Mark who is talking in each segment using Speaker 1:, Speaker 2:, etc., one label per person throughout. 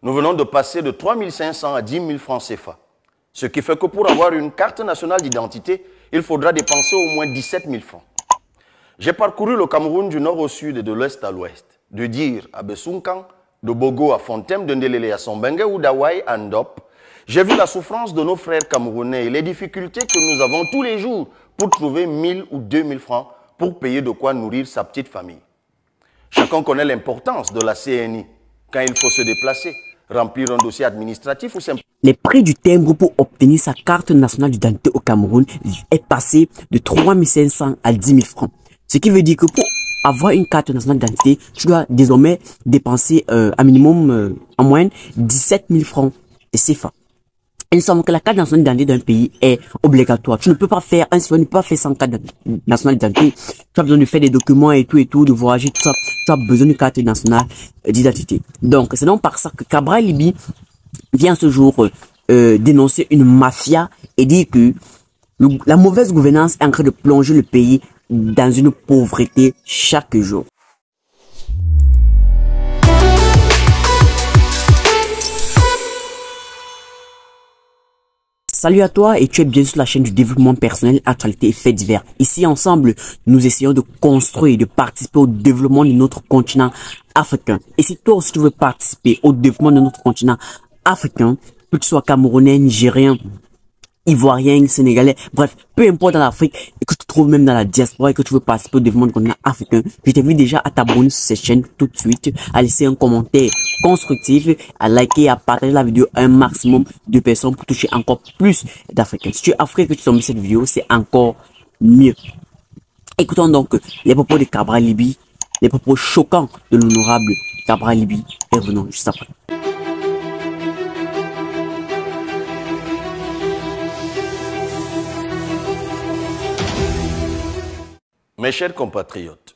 Speaker 1: Nous venons de passer de 3 500 à 10 000 francs CFA. Ce qui fait que pour avoir une carte nationale d'identité, il faudra dépenser au moins 17 000 francs. J'ai parcouru le Cameroun du nord au sud et de l'ouest à l'ouest, de Dir à Bessunkan, de Bogo à Fontem, de Ndelele à Sombengue ou d'Hawaï à Ndop. J'ai vu la souffrance de nos frères camerounais et les difficultés que nous avons tous les jours pour trouver 1 000 ou 2 000 francs pour payer de quoi nourrir sa petite famille. Chacun connaît l'importance de la CNI quand il faut se déplacer, remplir un dossier administratif ou simplement...
Speaker 2: Les prix du timbre pour obtenir sa carte nationale d'identité au Cameroun est passé de 3 500 à 10 000 francs. Ce qui veut dire que pour avoir une carte nationale d'identité, tu dois désormais dépenser un minimum, en moyenne, 17 000 francs de CFA. Il semble que la carte nationale d'identité d'un pays est obligatoire. Tu ne peux pas faire un citoyen ne peut pas faire sans carte nationale d'identité. Tu as besoin de faire des documents et tout, de voyager, tout ça. Tu as besoin d'une carte nationale d'identité. Donc, c'est donc par ça que Cabral Liby vient ce jour dénoncer une mafia et dire que la mauvaise gouvernance est en train de plonger le pays dans une pauvreté chaque jour. Salut à toi et tu es bien sur la chaîne du développement personnel, actualité et faits divers. Ici ensemble, nous essayons de construire, de participer au développement de notre continent africain. Et si toi aussi tu veux participer au développement de notre continent africain, que tu sois camerounais, nigérien, ivoirien, sénégalais, bref, peu importe dans l'Afrique et que tu te trouves même dans la diaspora et que tu veux participer au développement du continent africain, je t'invite déjà à t'abonner sur cette chaîne tout de suite, à laisser un commentaire constructif, à liker, à partager la vidéo à un maximum de personnes pour toucher encore plus d'Africains. Si tu es africain et que tu tombes cette vidéo, c'est encore mieux. Écoutons donc les propos de Cabral Liby, les propos choquants de l'honorable Cabral Liby, et revenons juste après.
Speaker 1: Mes chers compatriotes,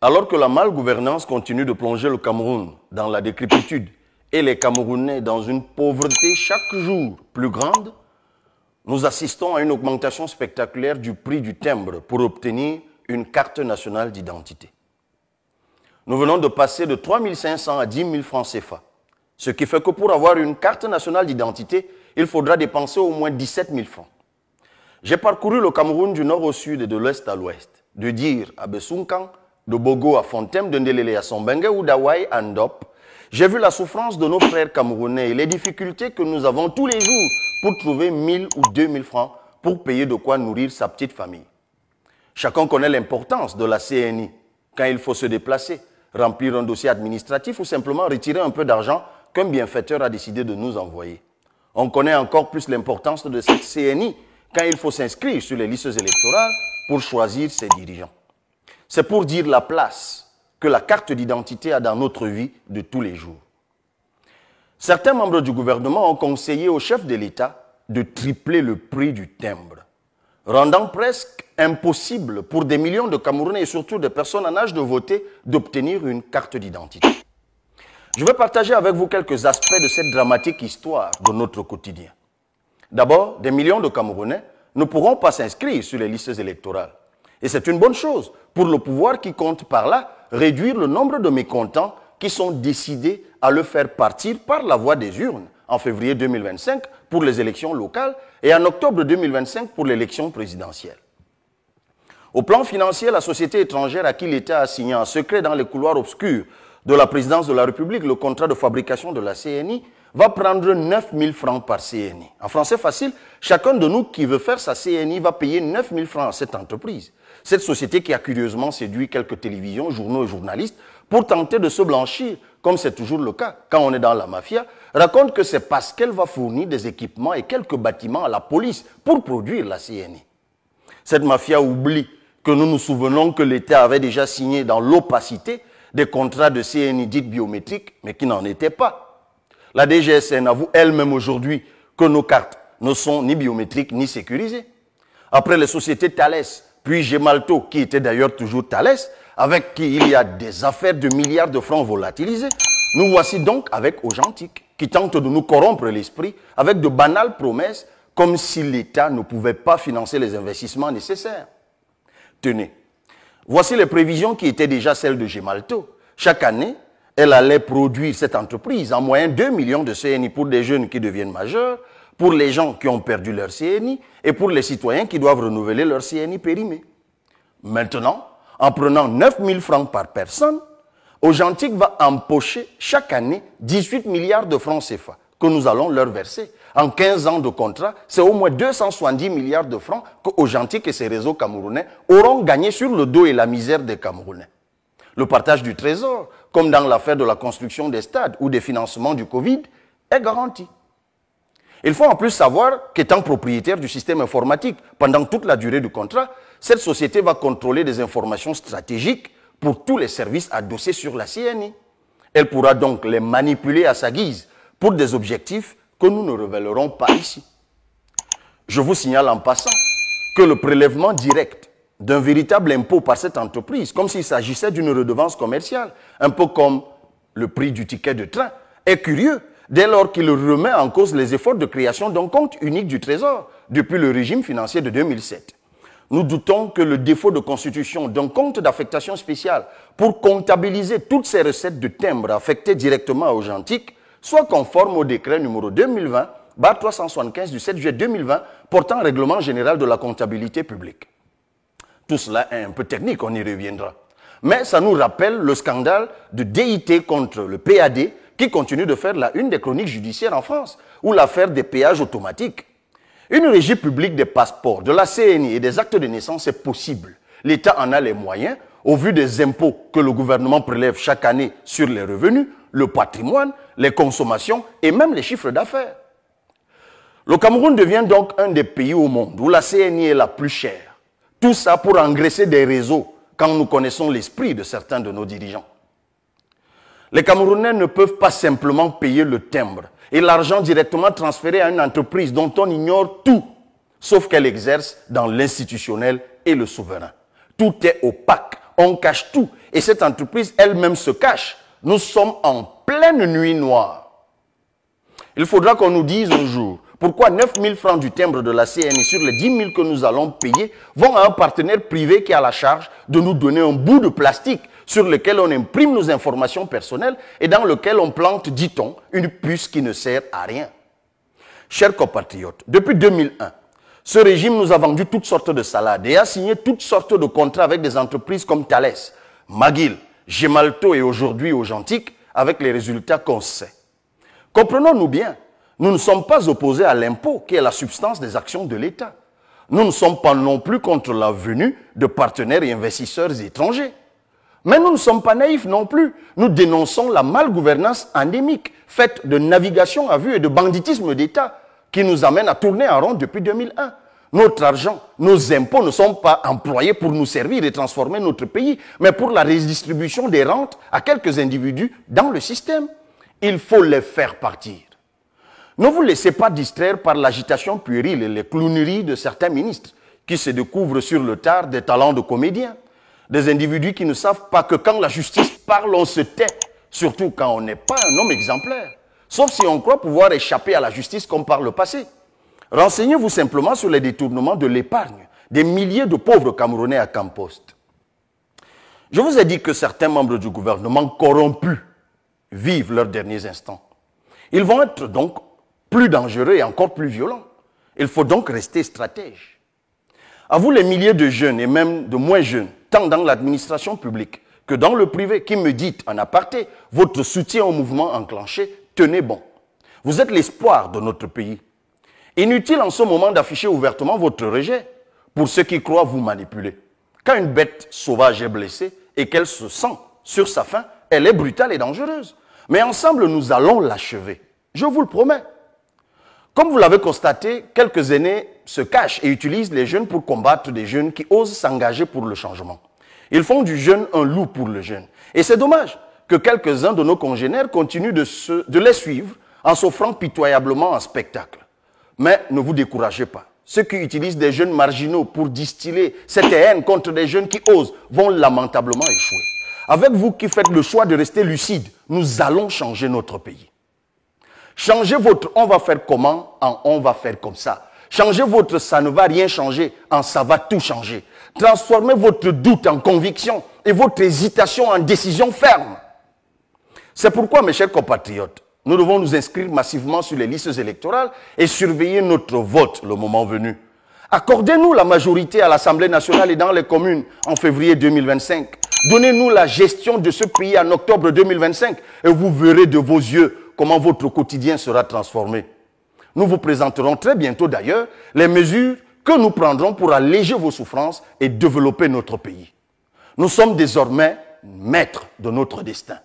Speaker 1: alors que la malgouvernance continue de plonger le Cameroun dans la décrépitude et les Camerounais dans une pauvreté chaque jour plus grande, nous assistons à une augmentation spectaculaire du prix du timbre pour obtenir une carte nationale d'identité. Nous venons de passer de 3 500 à 10 000 francs CFA, ce qui fait que pour avoir une carte nationale d'identité, il faudra dépenser au moins 17 000 francs. J'ai parcouru le Cameroun du nord au sud et de l'ouest à l'ouest, de Dir à Bessunkan, de Bogo à Fontem, de Ndelele à Sombengue ou d'Hawaï à Ndop. J'ai vu la souffrance de nos frères camerounais et les difficultés que nous avons tous les jours pour trouver 1 000 ou 2 000 francs pour payer de quoi nourrir sa petite famille. Chacun connaît l'importance de la CNI quand il faut se déplacer, remplir un dossier administratif ou simplement retirer un peu d'argent qu'un bienfaiteur a décidé de nous envoyer. On connaît encore plus l'importance de cette CNI quand il faut s'inscrire sur les listes électorales pour choisir ses dirigeants. C'est pour dire la place que la carte d'identité a dans notre vie de tous les jours. Certains membres du gouvernement ont conseillé au chef de l'État de tripler le prix du timbre, rendant presque impossible pour des millions de Camerounais et surtout des personnes en âge de voter d'obtenir une carte d'identité. Je vais partager avec vous quelques aspects de cette dramatique histoire de notre quotidien. D'abord, des millions de Camerounais ne pourront pas s'inscrire sur les listes électorales. Et c'est une bonne chose pour le pouvoir qui compte par là réduire le nombre de mécontents qui sont décidés à le faire partir par la voie des urnes en février 2025 pour les élections locales et en octobre 2025 pour l'élection présidentielle. Au plan financier, la société étrangère à qui l'État a signé en secret dans les couloirs obscurs de la présidence de la République le contrat de fabrication de la CNI va prendre 9 000 francs par CNI. En français facile, chacun de nous qui veut faire sa CNI va payer 9 000 francs à cette entreprise. Cette société qui a curieusement séduit quelques télévisions, journaux et journalistes pour tenter de se blanchir, comme c'est toujours le cas quand on est dans la mafia, raconte que c'est parce qu'elle va fournir des équipements et quelques bâtiments à la police pour produire la CNI. Cette mafia oublie que nous nous souvenons que l'État avait déjà signé dans l'opacité des contrats de CNI dites biométriques, mais qui n'en étaient pas. La DGSN avoue elle-même aujourd'hui que nos cartes ne sont ni biométriques ni sécurisées. Après les sociétés Thales, puis Gemalto, qui était d'ailleurs toujours Thales, avec qui il y a des affaires de milliards de francs volatilisés, nous voici donc avec Augentic, qui tente de nous corrompre l'esprit avec de banales promesses, comme si l'État ne pouvait pas financer les investissements nécessaires. Tenez, voici les prévisions qui étaient déjà celles de Gemalto. Chaque année, elle allait produire, cette entreprise, en moyenne 2 millions de CNI pour des jeunes qui deviennent majeurs, pour les gens qui ont perdu leur CNI et pour les citoyens qui doivent renouveler leur CNI périmé. Maintenant, en prenant 9 000 francs par personne, Authentique va empocher chaque année 18 milliards de francs CFA que nous allons leur verser. En 15 ans de contrat, c'est au moins 270 milliards de francs que Authentique et ses réseaux camerounais auront gagné sur le dos et la misère des Camerounais. Le partage du trésor, comme dans l'affaire de la construction des stades ou des financements du Covid, est garanti. Il faut en plus savoir qu'étant propriétaire du système informatique pendant toute la durée du contrat, cette société va contrôler des informations stratégiques pour tous les services adossés sur la CNI. Elle pourra donc les manipuler à sa guise pour des objectifs que nous ne révélerons pas ici. Je vous signale en passant que le prélèvement direct d'un véritable impôt par cette entreprise, comme s'il s'agissait d'une redevance commerciale, un peu comme le prix du ticket de train, est curieux dès lors qu'il remet en cause les efforts de création d'un compte unique du Trésor depuis le régime financier de 2007. Nous doutons que le défaut de constitution d'un compte d'affectation spéciale pour comptabiliser toutes ces recettes de timbres affectées directement à Authentique soit conforme au décret numéro 2020/375 du 7 juillet 2020 portant règlement général de la comptabilité publique. Tout cela est un peu technique, on y reviendra. Mais ça nous rappelle le scandale de DIT contre le PAD qui continue de faire la une des chroniques judiciaires en France, ou l'affaire des péages automatiques. Une régie publique des passeports, de la CNI et des actes de naissance est possible. L'État en a les moyens, au vu des impôts que le gouvernement prélève chaque année sur les revenus, le patrimoine, les consommations et même les chiffres d'affaires. Le Cameroun devient donc un des pays au monde où la CNI est la plus chère. Tout ça pour engraisser des réseaux quand nous connaissons l'esprit de certains de nos dirigeants. Les Camerounais ne peuvent pas simplement payer le timbre et l'argent directement transféré à une entreprise dont on ignore tout, sauf qu'elle exerce dans l'institutionnel et le souverain. Tout est opaque, on cache tout, et cette entreprise elle-même se cache. Nous sommes en pleine nuit noire. Il faudra qu'on nous dise un jour pourquoi 9 000 francs du timbre de la CNI sur les 10 000 que nous allons payer vont à un partenaire privé qui a la charge de nous donner un bout de plastique sur lequel on imprime nos informations personnelles et dans lequel on plante, dit-on, une puce qui ne sert à rien. Chers compatriotes, depuis 2001, ce régime nous a vendu toutes sortes de salades et a signé toutes sortes de contrats avec des entreprises comme Thales, McGill, Gemalto et aujourd'hui Authentique, avec les résultats qu'on sait. Comprenons-nous bien, nous ne sommes pas opposés à l'impôt qui est la substance des actions de l'État. Nous ne sommes pas non plus contre la venue de partenaires et investisseurs étrangers. Mais nous ne sommes pas naïfs non plus. Nous dénonçons la malgouvernance endémique, faite de navigation à vue et de banditisme d'État, qui nous amène à tourner en rond depuis 2001. Notre argent, nos impôts ne sont pas employés pour nous servir et transformer notre pays, mais pour la redistribution des rentes à quelques individus dans le système. Il faut les faire partir. Ne vous laissez pas distraire par l'agitation puérile et les clowneries de certains ministres qui se découvrent sur le tard des talents de comédiens. Des individus qui ne savent pas que quand la justice parle, on se tait, surtout quand on n'est pas un homme exemplaire. Sauf si on croit pouvoir échapper à la justice comme par le passé. Renseignez-vous simplement sur les détournements de l'épargne des milliers de pauvres Camerounais à Campost. Je vous ai dit que certains membres du gouvernement corrompus vivent leurs derniers instants. Ils vont être donc plus dangereux et encore plus violents. Il faut donc rester stratège. À vous les milliers de jeunes et même de moins jeunes, tant dans l'administration publique que dans le privé, qui me dites en aparté votre soutien au mouvement enclenché, tenez bon. Vous êtes l'espoir de notre pays. Inutile en ce moment d'afficher ouvertement votre rejet pour ceux qui croient vous manipuler. Quand une bête sauvage est blessée et qu'elle se sent sur sa faim, elle est brutale et dangereuse. Mais ensemble, nous allons l'achever. Je vous le promets. Comme vous l'avez constaté, quelques aînés se cachent et utilisent les jeunes pour combattre des jeunes qui osent s'engager pour le changement. Ils font du jeune un loup pour le jeune. Et c'est dommage que quelques-uns de nos congénères continuent de les suivre en s'offrant pitoyablement en spectacle. Mais ne vous découragez pas. Ceux qui utilisent des jeunes marginaux pour distiller cette haine contre des jeunes qui osent vont lamentablement échouer. Avec vous qui faites le choix de rester lucide, nous allons changer notre pays. Changez votre « on va faire comment » en « on va faire comme ça ». Changez votre « ça ne va rien changer » en « ça va tout changer ». Transformez votre doute en conviction et votre hésitation en décision ferme. C'est pourquoi, mes chers compatriotes, nous devons nous inscrire massivement sur les listes électorales et surveiller notre vote le moment venu. Accordez-nous la majorité à l'Assemblée nationale et dans les communes en février 2025. Donnez-nous la gestion de ce pays en octobre 2025 et vous verrez de vos yeux comment votre quotidien sera transformé. Nous vous présenterons très bientôt d'ailleurs les mesures que nous prendrons pour alléger vos souffrances et développer notre pays. Nous sommes désormais maîtres de notre destin.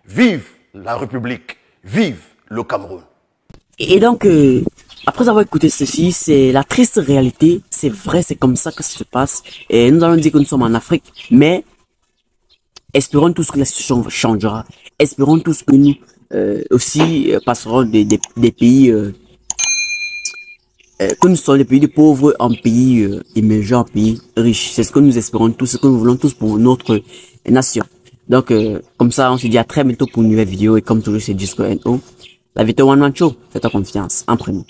Speaker 1: Vive la République, vive le Cameroun.
Speaker 2: Et donc, après avoir écouté ceci, c'est la triste réalité. C'est vrai, c'est comme ça que ça se passe. Et nous allons dire que nous sommes en Afrique, mais espérons tous que la situation changera. Espérons tous que nous aussi passerons des pays, que nous sommes des pays de pauvres en pays émergents, en pays riches. C'est ce que nous espérons tous, ce que nous voulons tous pour notre nation. Donc, comme ça, on se dit à très bientôt pour une nouvelle vidéo. Et comme toujours, c'est Disco NO. La vidéo One Man Show, faites-toi confiance. En premier.